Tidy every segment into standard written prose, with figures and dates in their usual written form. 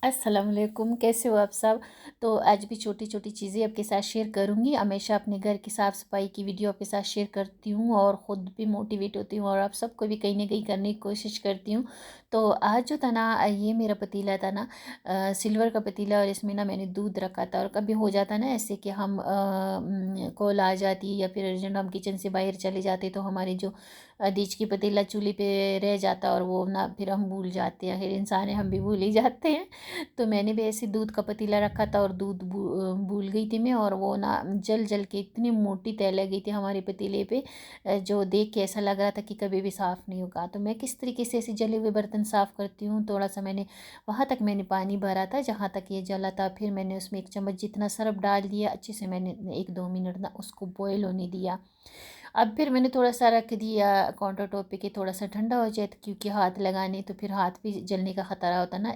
अस्सलाम वालेकुम, कैसे हो आप सब। तो आज भी छोटी छोटी चीज़ें आपके साथ शेयर करूँगी। हमेशा अपने घर की साफ़ सफाई की वीडियो आपके साथ शेयर करती हूँ और ख़ुद भी मोटिवेट होती हूँ और आप सबको भी कहीं ना कहीं करने की कोशिश करती हूँ। तो आज जो था ना, ये मेरा पतीला था ना, सिल्वर का पतीला, और इसमें ना मैंने दूध रखा था। और कभी हो जाता ना ऐसे कि हम कॉल आ जाती है या फिर अर्जेंट हम किचन से बाहर चले जाते, तो हमारे जो बीच की पतीला चूल्हे पे रह जाता और वो ना फिर हम भूल जाते हैं, आखिर इंसान है हम भी भूल ही जाते हैं। तो मैंने भी ऐसे दूध का पतीला रखा था और दूध भूल गई थी मैं, और वो ना जल जल के इतनी मोटी तय लग गई थी हमारे पतीले पे, जो देख के ऐसा लग रहा था कि कभी भी साफ़ नहीं होगा। तो मैं किस तरीके से ऐसे जले हुए बर्तन साफ़ करती हूँ, थोड़ा सा मैंने वहाँ तक मैंने पानी भरा था जहाँ तक ये जला था। फिर मैंने उसमें 1 चम्मच जितना सरफ डाल दिया, अच्छे से मैंने 1-2 मिनट ना उसको बॉयल होने दिया। अब फिर मैंने थोड़ा सा रख दिया काउंटर टॉप पे कि थोड़ा सा ठंडा हो जाए, तो क्योंकि हाथ लगाने तो फिर हाथ भी जलने का ख़तरा होता है ना।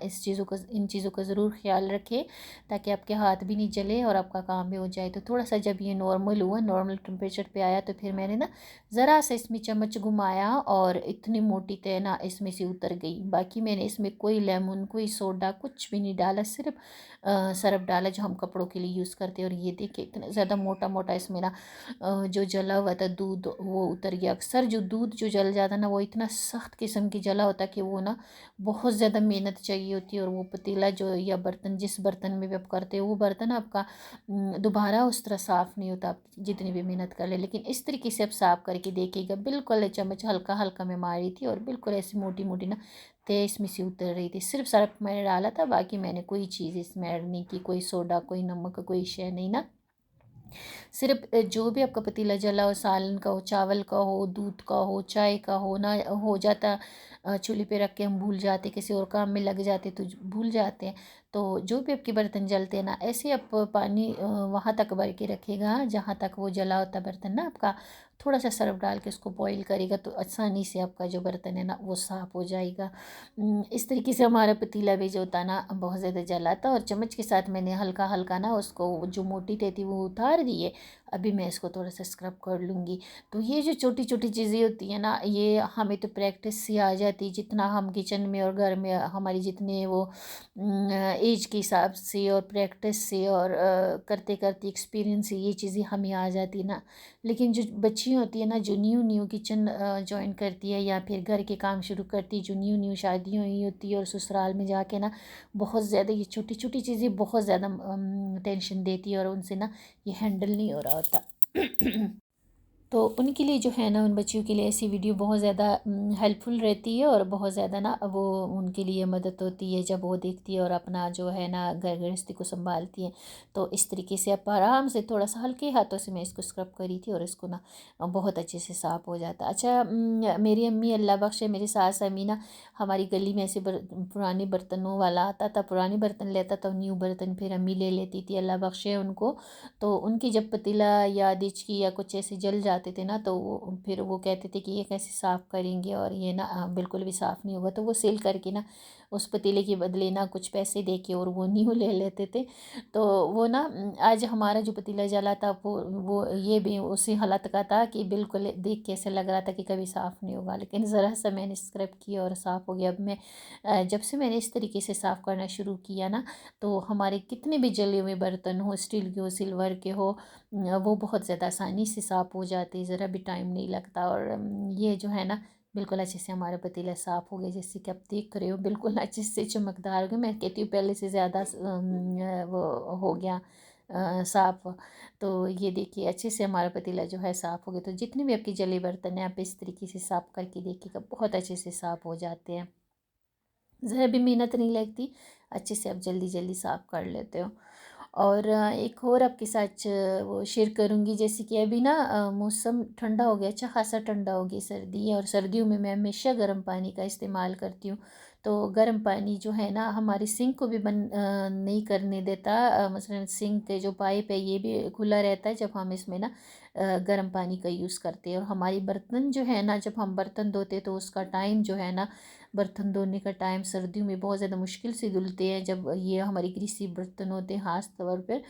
इन चीज़ों का ज़रूर ख्याल रखें ताकि आपके हाथ भी नहीं जले और आपका काम भी हो जाए। तो थोड़ा सा जब ये नॉर्मल हुआ, नॉर्मल टेम्परेचर पे आया, तो फिर मैंने ना ज़रा सा इसमें चम्मच घुमाया और इतनी मोटी तय ना इसमें से उतर गई। बाकी मैंने इसमें कोई लेमन, कोई सोडा, कुछ भी नहीं डाला, सिर्फ सरफ डाला जो हम कपड़ों के लिए यूज़ करते हैं। और ये देखिए इतना ज़्यादा मोटा मोटा इसमें ना जो जला हुआ था दूध वो उतर गया। अक्सर जो दूध जो जल जाता ना, वो इतना सख्त किस्म की जला होता कि वो ना बहुत ज़्यादा मेहनत चाहिए होती है। और वो पतीला जो या बर्तन, जिस बर्तन में भी आप करते हो, वो बर्तन आपका दोबारा उस तरह साफ़ नहीं होता, आप जितनी भी मेहनत कर ले। लेकिन इस तरीके से आप साफ़ करके देखिएगा, बिल्कुल चम्मच हल्का हल्का मैं मारी थी और बिल्कुल ऐसी मोटी मोटी ना तेज में से उतर रही थी। सिर्फ सरफ मैंने डाला था, बाकी मैंने कोई चीज़ इसमें ऐड नहीं की, कोई सोडा, कोई नमक, कोई शय नहीं ना। सिर्फ जो भी आपका पतीला जला हो, सालन का हो, चावल का हो, दूध का हो, चाय का हो ना, हो जाता चूल्हे पे रख के हम भूल जाते, किसी और काम में लग जाते तो भूल जाते हैं। तो जो भी आपके बर्तन जलते हैं ना, ऐसे आप पानी वहाँ तक भर के रखिएगा जहाँ तक वो जला होता बर्तन ना आपका। थोड़ा सा सर्फ डाल के उसको बॉईल करेगा तो आसानी से आपका जो बर्तन है ना वो साफ़ हो जाएगा। इस तरीके से हमारा पतीला भी जो होता ना बहुत ज़्यादा जला था, और चम्मच के साथ मैंने हल्का हल्का ना उसको जो मोटी तय थी वो उतार दी है। अभी मैं इसको थोड़ा सा स्क्रब कर लूँगी। तो ये जो छोटी छोटी चीज़ें होती हैं ना, ये हमें तो प्रैक्टिस से आ जाती, जितना हम किचन में और घर में हमारी जितने वो एज के हिसाब से और प्रैक्टिस से और करते करते एक्सपीरियंस से ये चीज़ें हमें आ जाती ना। लेकिन जो बच्ची होती है ना, जो न्यू न्यू किचन ज्वाइन करती है या फिर घर के काम शुरू करती है, जो न्यू न्यू शादी हुई होती है और ससुराल में जाके ना बहुत ज़्यादा ये छोटी छोटी चीज़ें बहुत ज़्यादा टेंशन देती है और उनसे ना ये हैंडल नहीं हो रहा होता। तो उनके लिए जो है ना, उन बच्चियों के लिए ऐसी वीडियो बहुत ज़्यादा हेल्पफुल रहती है और बहुत ज़्यादा ना वो उनके लिए मदद होती है जब वो देखती है और अपना जो है ना घर गृहस्थी को संभालती है। तो इस तरीके से आप आराम से थोड़ा सा हल्के हाथों से मैं इसको स्क्रब करी थी और इसको ना बहुत अच्छे से साफ़ हो जाता। अच्छा, मेरी अम्मी अल्लाह बख्शे, मेरी सास अम्मी ना, हमारी गली में ऐसे पुराने बर्तनों वाला आता था, पुराने बर्तन लेता था, न्यू बर्तन फिर अम्मी ले लेती थी, अल्लाह बख्शे उनको। तो उनकी जब पतीला या दिचकी या कुछ ऐसे जल जाते थे ना, तो वो फिर वो कहते थे कि ये कैसे साफ़ करेंगे और ये ना बिल्कुल भी साफ़ नहीं होगा। तो वो सेल करके ना उस पतीले के बदले ना कुछ पैसे दे के और वो न्यू ले लेते थे। तो वो ना आज हमारा जो पतीला जला था वो ये भी उसी हालत का था कि बिल्कुल देख के ऐसे लग रहा था कि कभी साफ़ नहीं होगा। लेकिन ज़रा सा मैंने स्क्रब किया और साफ़ हो गया। अब मैं जब से मैंने इस तरीके से साफ़ करना शुरू किया ना, तो हमारे कितने भी जले हुए बर्तन हो, स्टील के हो, सिल्वर के हो, वो बहुत ज़्यादा आसानी से साफ़ हो जाते, ज़रा भी टाइम नहीं लगता। और ये जो है ना बिल्कुल अच्छे से हमारा पतीला साफ़ हो गया, जैसे कि आप देख रहे हो बिल्कुल अच्छे से चमकदार हो गया। मैं कहती हूँ पहले से ज़्यादा वो हो गया साफ़। तो ये देखिए अच्छे से हमारा पतीला जो है साफ़ हो गया। तो जितने भी आपके जले बर्तन हैं आप इस तरीके से साफ़ करके देखिएगा, बहुत अच्छे से साफ़ हो जाते हैं, ज़रा भी मेहनत नहीं लगती, अच्छे से आप जल्दी जल्दी साफ़ कर लेते हो। और एक और आपके साथ वो शेयर करूँगी, जैसे कि अभी ना मौसम ठंडा हो गया, अच्छा खासा ठंडा हो गया, सर्दी है और सर्दियों में मैं हमेशा गर्म पानी का इस्तेमाल करती हूँ। तो गर्म पानी जो है ना हमारी सिंक को भी बंद नहीं करने देता। मसलन सिंक के जो पाइप है ये भी खुला रहता है जब हम इसमें ना गर्म पानी का यूज़ करते हैं। और हमारी बर्तन जो है ना, जब हम बर्तन धोते तो उसका टाइम जो है ना, बर्तन धोने का टाइम सर्दियों में बहुत ज़्यादा मुश्किल से धुलते हैं जब ये हमारी ग्रीसी बर्तन होते हैं ख़ास तौर पर।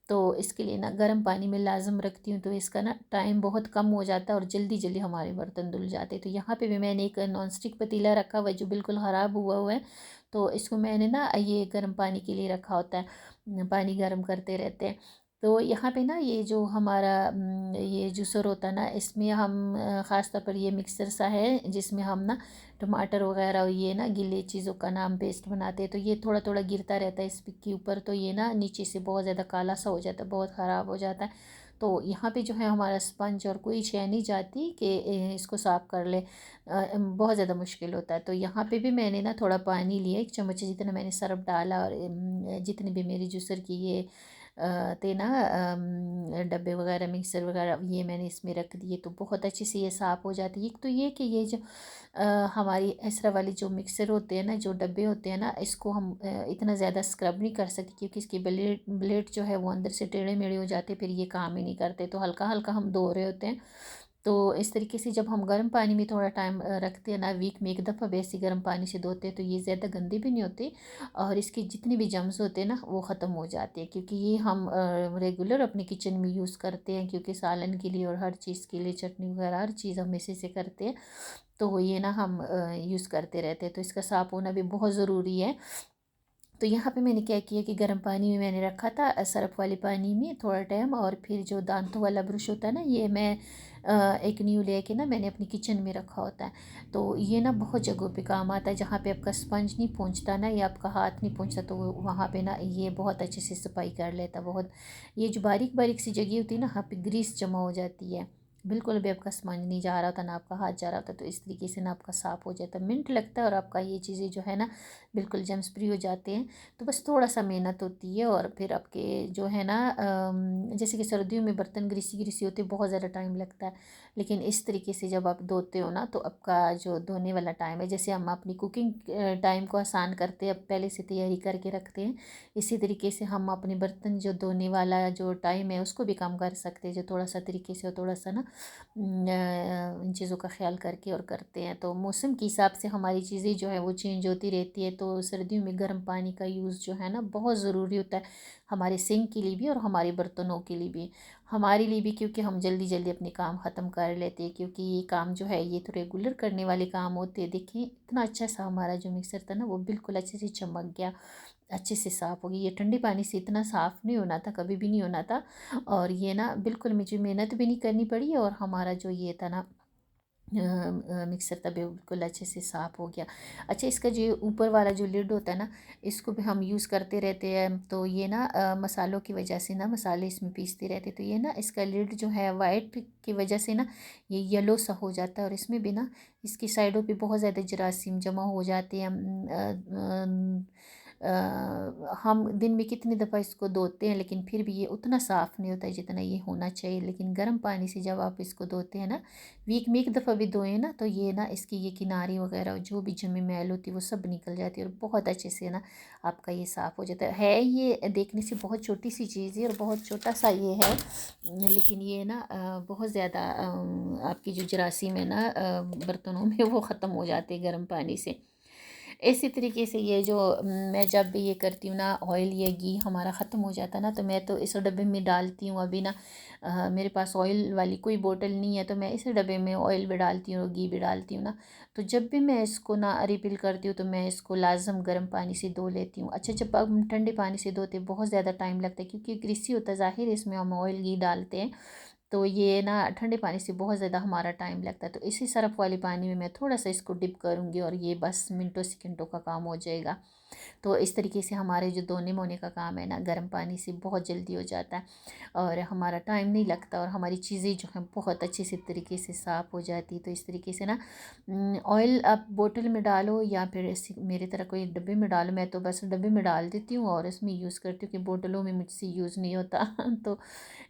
तो इसके लिए ना गर्म पानी में लाज़म रखती हूँ, तो इसका ना टाइम बहुत कम हो जाता है और जल्दी जल्दी हमारे बर्तन धुल जाते हैं। तो यहाँ पे भी मैंने एक नॉन स्टिक पतीला रखा हुआ है जो बिल्कुल ख़राब हुआ हुआ है, तो इसको मैंने ना ये गर्म पानी के लिए रखा होता है, पानी गर्म करते रहते हैं। तो यहाँ पे ना ये जो हमारा ये जूसर होता है ना, इसमें हम ख़ास तौर पर ये मिक्सर सा है जिसमें हम ना टमाटर वगैरह और ये ना गिले चीज़ों का नाम पेस्ट बनाते हैं। तो ये थोड़ा थोड़ा गिरता रहता है इस के ऊपर, तो ये ना नीचे से बहुत ज़्यादा काला सा हो जाता है, बहुत ख़राब हो जाता है। तो यहाँ पे जो है हमारा स्पंज और कोई शय नहीं जाती कि इसको साफ़ कर ले, बहुत ज़्यादा मुश्किल होता है। तो यहाँ पे भी मैंने ना थोड़ा पानी लिया, 1 चम्मच जितना मैंने सर्फ़ डाला, और जितनी भी मेरी जूसर की ये थे ना डब्बे वगैरह, मिक्सर वगैरह, ये मैंने इसमें रख दिए। तो बहुत अच्छे से ये साफ़ हो जाती है। एक तो ये कि ये जो हमारी एसरा वाली जो मिक्सर होते हैं ना, जो डब्बे होते हैं ना, इसको हम इतना ज़्यादा स्क्रब नहीं कर सकते, क्योंकि इसके ब्लेड ब्लेड जो है वो अंदर से टेढ़े मेढ़े हो जाते, फिर ये काम ही नहीं करते। तो हल्का हल्का हम धो रहे होते हैं। तो इस तरीके से जब हम गर्म पानी में थोड़ा टाइम रखते हैं ना, वीक में एक दफ़ा वैसे गर्म पानी से धोते हैं, तो ये ज़्यादा गंदे भी नहीं होते, और इसके जितने भी जम्स होते हैं ना वो ख़त्म हो जाते हैं। क्योंकि ये हम रेगुलर अपने किचन में यूज़ करते हैं, क्योंकि सालन के लिए और हर चीज़ के लिए, चटनी वगैरह हर चीज़ हम इसी से करते हैं। तो ये ना हम यूज़ करते रहते हैं, तो इसका साफ़ होना भी बहुत ज़रूरी है। तो यहाँ पे मैंने क्या किया कि गर्म पानी में मैंने रखा था, सर्फ़ वाले पानी में थोड़ा टाइम, और फिर जो दांतों वाला ब्रश होता है ना, ये मैं एक न्यू लेके ना मैंने अपनी किचन में रखा होता है। तो ये ना बहुत जगहों पे काम आता है, जहाँ पे आपका स्पंज नहीं पहुँचता ना, या आपका हाथ नहीं पहुँचता, तो वहाँ पे ना ये बहुत अच्छे से सफाई कर लेता बहुत। ये जो बारीक बारीक सी जगह होती है ना, वहाँ पे ग्रीस जमा हो जाती है, बिल्कुल भी आपका स्पंज नहीं जा रहा होता, ना आपका हाथ जा रहा होता। तो इस तरीके से ना आपका साफ़ हो जाता है, मिनट लगता है, और आपका ये चीज़ें जो है ना बिल्कुल जम्स फ्री हो जाते हैं। तो बस थोड़ा सा मेहनत होती है, और फिर आपके जो है ना जैसे कि सर्दियों में बर्तन ग्रीसी ग्रीसी होते हैं, बहुत ज़्यादा टाइम लगता है। लेकिन इस तरीके से जब आप धोते हो ना, तो आपका जो धोने वाला टाइम है, जैसे हम अपनी कुकिंग टाइम को आसान करते हैं, अब पहले से तैयारी करके रखते हैं, इसी तरीके से हम अपने बर्तन जो धोने वाला जो टाइम है उसको भी कम कर सकते हैं, जो थोड़ा सा तरीके से और थोड़ा सा ना इन चीज़ों का ख्याल करके और करते हैं। तो मौसम के हिसाब से हमारी चीज़ें जो है वो चेंज होती रहती है। तो सर्दियों में गर्म पानी का यूज़ जो है ना बहुत ज़रूरी होता है, हमारे सिंक के लिए भी और हमारे बर्तनों के लिए भी, हमारे लिए भी, क्योंकि हम जल्दी जल्दी अपने काम ख़त्म कर लेते हैं। क्योंकि ये काम जो है ये तो रेगुलर करने वाले काम होते हैं। देखिए इतना अच्छा सा हमारा जो मिक्सर था ना, वो बिल्कुल अच्छे से चमक गया, अच्छे से साफ़ हो गई। ये ठंडे पानी से इतना साफ़ नहीं होना था, कभी भी नहीं होना था। और ये ना बिल्कुल मुझे मेहनत भी नहीं करनी पड़ी, और हमारा जो ये था ना मिक्सर था बिल्कुल अच्छे से साफ़ हो गया। अच्छा, इसका जो ऊपर वाला जो लिड होता है ना, इसको भी हम यूज़ करते रहते हैं। तो ये ना मसालों की वजह से ना, मसाले इसमें पीसते रहते, तो ये ना इसका लिड जो है वाइट की वजह से ना ये येलो सा हो जाता है, और इसमें भी ना इसकी साइडों पे बहुत ज़्यादा जरासीम जमा हो जाते हैं। हम दिन में कितनी दफ़ा इसको धोते हैं, लेकिन फिर भी ये उतना साफ़ नहीं होता है जितना ये होना चाहिए। लेकिन गर्म पानी से जब आप इसको धोते हैं ना, वीक में एक दफ़ा भी धोएं ना, तो ये ना इसकी ये किनारे वगैरह जो भी जमी मैल होती है वो सब निकल जाती है, और बहुत अच्छे से ना आपका ये साफ़ हो जाता है। ये देखने से बहुत छोटी सी चीज़ है, और बहुत छोटा सा ये है, लेकिन ये ना बहुत ज़्यादा आपकी जो जरासीम है ना बर्तनों में, वो ख़त्म हो जाते हैं गर्म पानी से। इसी तरीके से ये जो मैं जब भी ये करती हूँ ना, ऑयल या घी हमारा ख़त्म हो जाता है ना, तो मैं तो इस डब्बे में डालती हूँ। अभी ना मेरे पास ऑयल वाली कोई बोतल नहीं है, तो मैं इस डब्बे में ऑयल भी डालती हूँ और घी भी डालती हूँ ना। तो जब भी मैं इसको ना रिफ़िल करती हूँ, तो मैं इसको लाज़म गर्म पानी से धो लेती हूँ। अच्छा, जब हम ठंडे पानी से धोते बहुत ज़्यादा टाइम लगता है, क्योंकि ग्रीसी होता है, ज़ाहिर है इसमें हम ऑयल घी डालते हैं। तो ये ना ठंडे पानी से बहुत ज़्यादा हमारा टाइम लगता है। तो इसी सरफ़ वाले पानी में मैं थोड़ा सा इसको डिप करूँगी, और ये बस मिनटों सेकंडों का काम हो जाएगा। तो इस तरीके से हमारे जो धोने मोने का काम है ना, गर्म पानी से बहुत जल्दी हो जाता है, और हमारा टाइम नहीं लगता, और हमारी चीज़ें जो हैं बहुत अच्छे से तरीके से साफ़ हो जाती है। तो इस तरीके से ना ऑयल आप बोतल में डालो, या फिर मेरी तरह कोई डब्बे में डालो। मैं तो बस डब्बे में डाल देती हूँ और इसमें यूज़ करती हूँ, कि बोतलों में मुझसे यूज़ नहीं होता। तो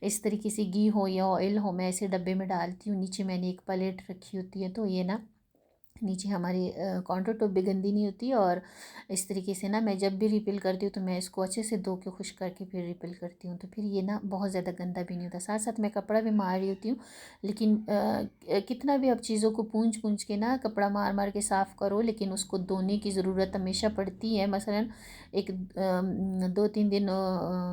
इस तरीके से घी हो या ऑयल हो, मैं ऐसे डब्बे में डालती हूँ। नीचे मैंने एक प्लेट रखी होती है, तो ये ना नीचे हमारी काउंटर टॉप भी गंदी नहीं होती। और इस तरीके से ना मैं जब भी रिफ़िल करती हूँ, तो मैं इसको अच्छे से धो के खुश करके फिर रिफ़िल करती हूँ, तो फिर ये ना बहुत ज़्यादा गंदा भी नहीं होता। साथ साथ मैं कपड़ा भी मार रही होती हूँ, लेकिन कितना भी आप चीज़ों को पूंछ पूंछ के ना कपड़ा मार मार के साफ़ करो, लेकिन उसको धोने की ज़रूरत हमेशा पड़ती है। मसलन एक 2-3 दिन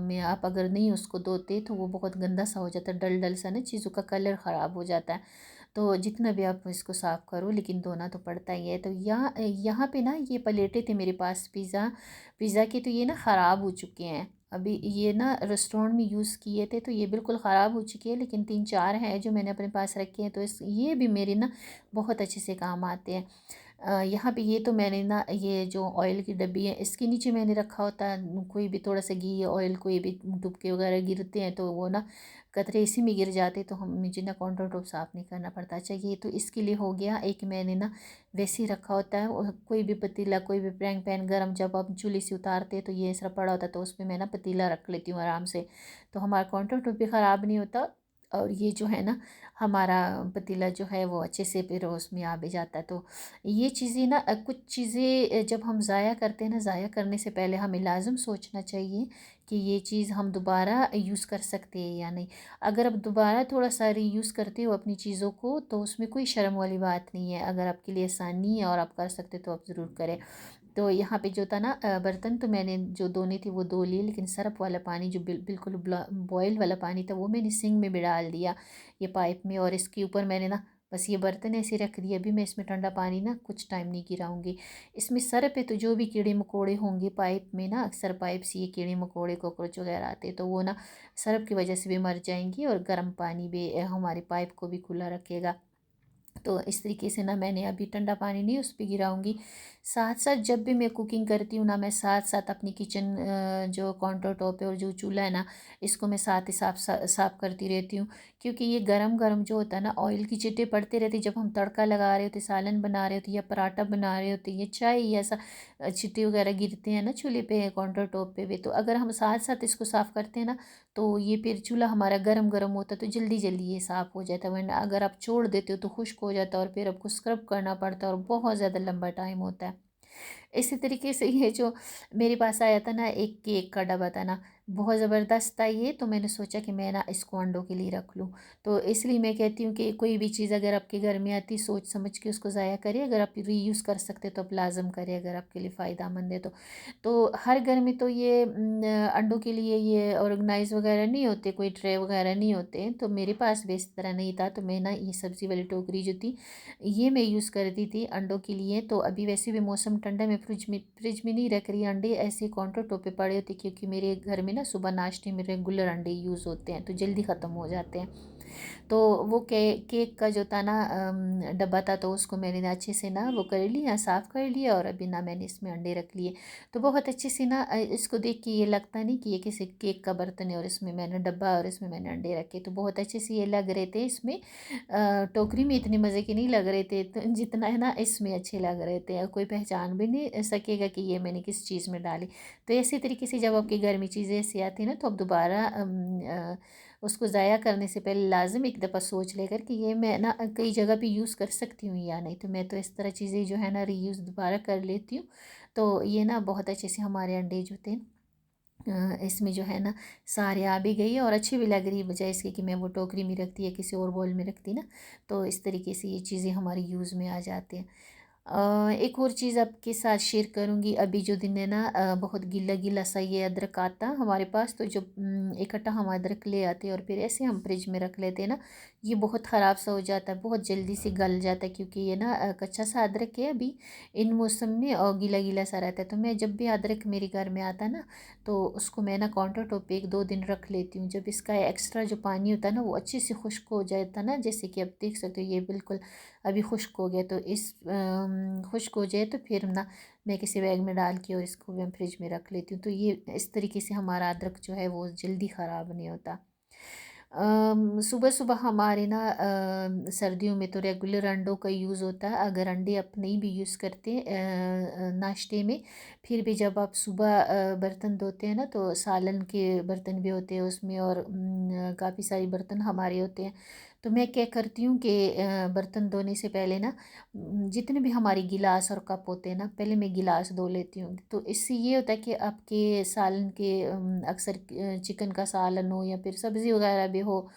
में आप अगर नहीं उसको धोते, तो वो बहुत गंदा सा हो जाता है, डल डल सा ना, चीज़ों का कलर ख़राब हो जाता है। तो जितना भी आप इसको साफ़ करो लेकिन धोना तो पड़ता ही है। तो यहाँ यहाँ पे ना ये प्लेटें थे मेरे पास पिज़्ज़ा के, तो ये ना ख़राब हो चुके हैं। अभी ये ना रेस्टोरेंट में यूज़ किए थे तो ये बिल्कुल ख़राब हो चुके हैं, लेकिन 3-4 हैं जो मैंने अपने पास रखे हैं, तो इस ये भी मेरे ना बहुत अच्छे से काम आते हैं। यहाँ पे ये तो मैंने ना ये जो ऑयल की डब्बी है इसके नीचे मैंने रखा होता है, कोई भी थोड़ा सा घी या ऑयल कोई भी तुपके वगैरह गिरते हैं तो वो ना कतरे इसी में गिर जाते, तो हम मुझे ना काउंटर टॉप साफ़ नहीं करना पड़ता। अच्छा ये तो इसके लिए हो गया। एक मैंने ना वैसे ही रखा होता है, और कोई भी पतीला कोई भी फ्राइंग पैन गरम जब आप चूल्हे से उतारते हैं तो ये ऐसा पड़ा होता है, तो उसमें मैं ना पतीला रख लेती हूँ आराम से, तो हमारा काउंटर टॉप भी ख़राब नहीं होता। और ये जो है ना हमारा पतीला जो है वो अच्छे से फिर उसमें आ भी जाता है। तो ये चीज़ें ना कुछ चीज़ें जब हम ज़ाया करते हैं ना, ज़ाया करने से पहले हमें लाज़िम सोचना चाहिए कि ये चीज़ हम दोबारा यूज़ कर सकते हैं या नहीं। अगर आप दोबारा थोड़ा सा रीयूज़ करते हो अपनी चीज़ों को तो उसमें कोई शर्म वाली बात नहीं है। अगर आपके लिए आसानी है और आप कर सकते तो आप ज़रूर करें। तो यहाँ पे जो था ना बर्तन तो मैंने जो धोने थे वो धो लिए, लेकिन सरफ वाला पानी जो बिल्कुल बॉयल वाला पानी था वो मैंने सिंक में भी डाल दिया, ये पाइप में। और इसके ऊपर मैंने ना बस ये बर्तन ऐसे रख दिए। अभी मैं इसमें ठंडा पानी ना कुछ टाइम नहीं गिराऊंगी। इसमें सरफ पे तो जो भी कीड़े मकोड़े होंगे पाइप में ना, अक्सर पाइप से ये कीड़े मकोड़े कॉकरोच वगैरह आते हैं, तो वो ना सरफ की वजह से भी मर जाएंगी, और गर्म पानी भी हमारे पाइप को भी खुला रखेगा। तो इस तरीके से ना मैंने अभी ठंडा पानी नहीं उस पर गिराऊंगी। साथ साथ जब भी मैं कुकिंग करती हूँ ना, मैं साथ साथ अपनी किचन जो काउंटर टॉप है और जो चूल्हा है ना, इसको मैं साथ ही साफ करती रहती हूँ। क्योंकि ये गरम गरम जो होता है ना, ऑयल की चिट्टे पड़ते रहती, जब हम तड़का लगा रहे होते, सालन बना रहे होते या पराठा बना रहे होते या चाय या ऐसा चिट्टे वगैरह गिरते हैं ना चूल्हे पे काउंटर टॉप पे भी। तो अगर हम साथ साथ इसको साफ़ करते हैं ना, तो ये फिर चूल्हा हमारा गरम गरम होता है तो जल्दी जल्दी ये साफ़ हो जाता है। वरना अगर आप छोड़ देते हो तो खुश्क हो जाता है, और फिर आपको स्क्रब करना पड़ता है और बहुत ज़्यादा लंबा टाइम होता है। इसी तरीके से ये जो मेरे पास आया था ना एक केक का डब्बा था ना, बहुत ज़बरदस्त था ये, तो मैंने सोचा कि मैं ना इसको अंडों के लिए रख लूँ। तो इसलिए मैं कहती हूँ कि कोई भी चीज़ अगर आपके घर में आती सोच समझ के उसको ज़ाया करिए। अगर आप रीयूज़ कर सकते तो आप लाजम करिए, अगर आपके लिए फ़ायदेमंद है तो हर घर में तो ये अंडों के लिए ये ऑर्गेनाइज वगैरह नहीं होते, कोई ट्रे वगैरह नहीं होते। तो मेरे पास भी इस तरह नहीं था, तो मैं ना ये सब्ज़ी वाली टोकरी जो थी ये मैं यूज़ करती थी अंडों के लिए। तो अभी वैसे भी मौसम ठंडा, मैं फ्रिज में नहीं रख रही अंडे, ऐसे काउंटर टॉप पे पड़े होते, क्योंकि मेरे घर में ना सुबह नाश्ते में रेगुलर अंडे यूज़ होते हैं तो जल्दी ख़त्म हो जाते हैं। तो वो केक का जो था ना डब्बा था, तो उसको मैंने ना अच्छे से ना वो कर लिया, साफ़ कर लिया, और अभी ना मैंने इसमें अंडे रख लिए। तो बहुत अच्छे से ना इसको देख के ये लगता नहीं कि ये किसी केक का बर्तन है और इसमें मैंने डब्बा और इसमें मैंने अंडे रखे। तो बहुत अच्छे से ये लग रहे थे इसमें। टोकरी में इतने मज़े के नहीं लग रहे थे तो जितना है ना इसमें अच्छे लग रहे थे, और कोई पहचान भी नहीं सकेगा कि ये मैंने किस चीज़ में डाली। तो इसी तरीके से जब आपके घर में चीज़ें ऐसी आती हैं ना, तो आप दोबारा उसको ज़ाया करने से पहले लाज़िम एक दफ़ा सोच लेकर कि ये मैं ना कई जगह पे यूज़ कर सकती हूँ या नहीं। तो मैं तो इस तरह चीज़ें जो है ना रीयूज़ दोबारा कर लेती हूँ। तो ये ना बहुत अच्छे से हमारे अंडे जो थे इसमें जो है ना सारे आ भी गई है, और अच्छी भी लग रही है, बजाय इसके कि मैं वो टोकरी में रखती या किसी और बॉल में रखती ना। तो इस तरीके से ये चीज़ें हमारी यूज़ में आ जाती हैं। एक और चीज़ आपके साथ शेयर करूँगी। अभी जो दिन है ना बहुत गीला गीला सा ये अदरक आता हमारे पास, तो जो इकट्ठा हम अदरक ले आते हैं और फिर ऐसे हम फ्रिज में रख लेते हैं ना, ये बहुत ख़राब सा हो जाता है, बहुत जल्दी से गल जाता है, क्योंकि ये ना कच्चा सा अदरक है अभी इन मौसम में, और गीला गीला सा रहता है। तो मैं जब भी अदरक मेरे घर में आता है ना, तो उसको मैं ना काउंटर टॉप पे 1-2 दिन रख लेती हूँ। जब इसका एक्स्ट्रा जो पानी होता है ना वो अच्छे से खुश्क हो जाता है ना, जैसे कि आप देख सकते हो ये बिल्कुल अभी खुश्क हो गया। तो इस खुश्क हो जाए तो फिर ना मैं किसी बैग में डाल के और इसको मैं फ्रिज में रख लेती हूँ। तो ये इस तरीके से हमारा अदरक जो है वो जल्दी ख़राब नहीं होता। सुबह सुबह हमारे ना सर्दियों में तो रेगुलर अंडों का यूज़ होता है। अगर अंडे आप नहीं भी यूज़ करते नाश्ते में, फिर भी जब आप सुबह बर्तन धोते हैं ना, तो सालन के बर्तन भी होते हैं उसमें, और काफ़ी सारे बर्तन हमारे होते हैं। तो मैं क्या करती हूँ कि बर्तन धोने से पहले ना जितने भी हमारी गिलास और कप होते हैं ना, पहले मैं गिलास धो लेती हूँ। तो इससे ये होता है कि आपके सालन के अक्सर चिकन का सालन हो या फिर सब्ज़ी वगैरह भी हो,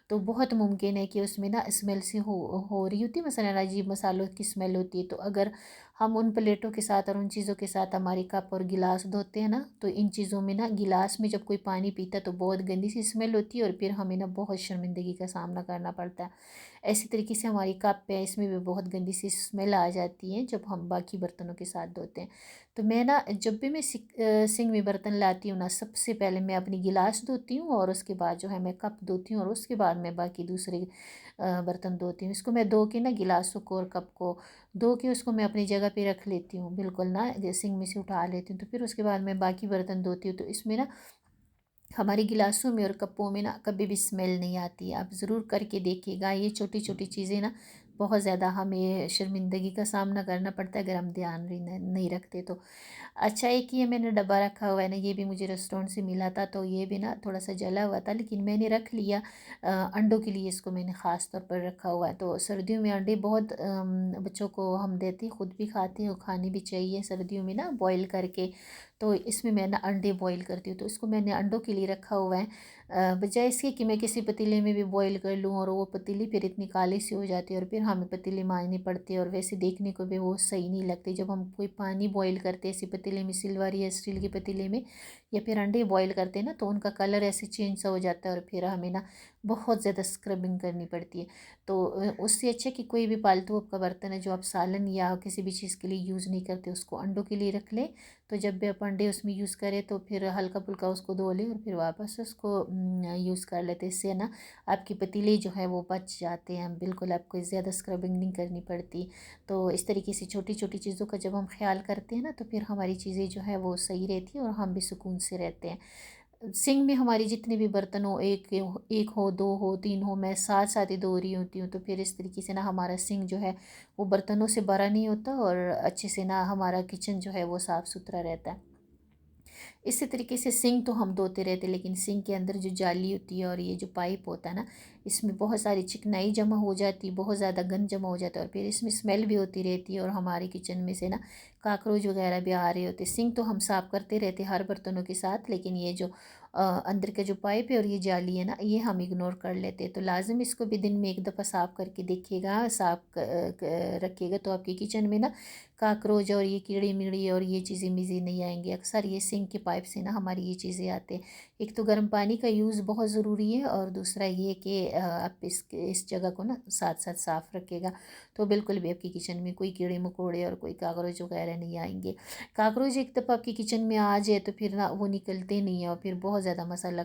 तो बहुत मुमकिन है कि उसमें ना स्मेल से हो रही होती है, मसलन अजीब मसालों की स्मेल होती है। तो अगर हम उन प्लेटों के साथ और उन चीज़ों के साथ हमारे कप और गिलास धोते हैं ना, तो इन चीज़ों में ना गिलास में जब कोई पानी पीता है तो बहुत गंदी सी स्मेल होती है, और फिर हमें ना बहुत शर्मिंदगी का सामना करना पड़ता है। ऐसी तरीके से हमारी कप है, इसमें भी बहुत गंदी सी स्मेल आ जाती है जब हम बाकी बर्तनों के साथ धोते हैं। तो मैं ना जब भी मैं सिंक में बर्तन लाती हूँ ना, सबसे पहले मैं अपनी गिलास धोती हूँ और उसके बाद जो है मैं कप धोती हूँ और उसके बाद मैं बाकी दूसरे बर्तन धोती हूँ। इसको मैं धो के ना, गिलासों को और कप को धो के उसको मैं अपनी जगह पे रख लेती हूँ, बिल्कुल ना सिंक में से उठा लेती हूँ। तो फिर उसके बाद मैं बाकी बर्तन धोती हूँ। तो इसमें ना हमारे गिलासों में और कपों में ना कभी भी स्मेल नहीं आती है। आप ज़रूर करके देखिएगा। ये छोटी छोटी चीज़ें ना बहुत ज़्यादा हमें शर्मिंदगी का सामना करना पड़ता है अगर हम ध्यान नहीं रखते तो। अच्छा, एक ये मैंने डब्बा रखा हुआ है ना, ये भी मुझे रेस्टोरेंट से मिला था, तो ये भी ना थोड़ा सा जला हुआ था, लेकिन मैंने रख लिया। अंडों के लिए इसको मैंने ख़ास तौर पर रखा हुआ है। तो सर्दियों में अंडे बहुत बच्चों को हम देते हैं, ख़ुद भी खाते हैं और खाने भी चाहिए सर्दियों में ना बॉईल करके। तो इसमें मैं ना अंडे बॉईल करती हूँ, तो इसको मैंने अंडों के लिए रखा हुआ है। बजाय इसके कि मैं किसी पतीले में भी बॉईल कर लूँ और वो पतीली फिर इतनी काली सी हो जाती है और फिर हमें पतीली मांजनी पड़ती है और वैसे देखने को भी वो सही नहीं लगती। जब हम कोई पानी बॉईल करते हैं ऐसे पतीले में, सिल्वर या स्टील के पतीले में, या फिर अंडे बॉईल करते हैं ना, तो उनका कलर ऐसे चेंज सा हो जाता है और फिर हमें ना बहुत ज़्यादा स्क्रबिंग करनी पड़ती है। तो उससे अच्छा कि कोई भी पालतू आपका बर्तन है जो आप सालन या किसी भी चीज़ के लिए यूज़ नहीं करते, उसको अंडों के लिए रख लें। तो जब भी आप अंडे उसमें यूज़ करें तो फिर हल्का फुल्का उसको धो लें और फिर वापस उसको यूज़ कर लेते हैं। इससे ना आपकी पतीले जो है वो बच जाते हैं, बिल्कुल आपको ज़्यादा स्क्रबिंग नहीं करनी पड़ती। तो इस तरीके से छोटी छोटी चीज़ों का जब हम ख्याल करते हैं ना, तो फिर हमारी चीज़ें जो है वो सही रहती हैं और हम भी सुकून से रहते हैं। सिंक में हमारी जितने भी बर्तन हो, एक हो, दो हो, तीन हो, मैं साथ साथ ही धो रही होती हूँ, तो फिर इस तरीके से ना हमारा सिंक जो है वो बर्तनों से भरा नहीं होता और अच्छे से ना हमारा किचन जो है वो साफ़ सुथरा रहता है। इसी तरीके से सिंक तो हम धोते रहते, लेकिन सिंक के अंदर जो जाली होती है और ये जो पाइप होता है ना, इसमें बहुत सारी चिकनाई जमा हो जाती है, बहुत ज़्यादा गंद जमा हो जाता है और फिर इसमें स्मेल भी होती रहती है और हमारे किचन में से ना काकरोच वगैरह भी आ रहे होते हैं। सिंक तो हम साफ़ करते रहते हर बर्तनों के साथ, लेकिन ये जो अंदर का जो पाइप है और ये जाली है ना, ये हम इग्नोर कर लेते हैं। तो लाजिम इसको भी दिन में एक दफ़ा साफ़ करके देखिएगा, रखिएगा, तो आपके किचन में ना काकरोच और ये कीड़े मीड़े और ये चीज़ें मिज़े नहीं आएंगे। अक्सर ये सिंक के पाइप से ना हमारी ये चीज़ें आते हैं। एक तो गर्म पानी का यूज़ बहुत ज़रूरी है और दूसरा ये कि आप इस जगह को ना साथ साथ साफ़ रखिएगा, तो बिल्कुल भी आपकी किचन में कोई कीड़े मकोड़े और कोई काकरोच वगैरह नहीं आएंगे। काकरोच एक दफ़ा आपकी किचन में आ जाए तो फिर ना वो निकलते नहीं है और फिर बहुत ज़्यादा मसाला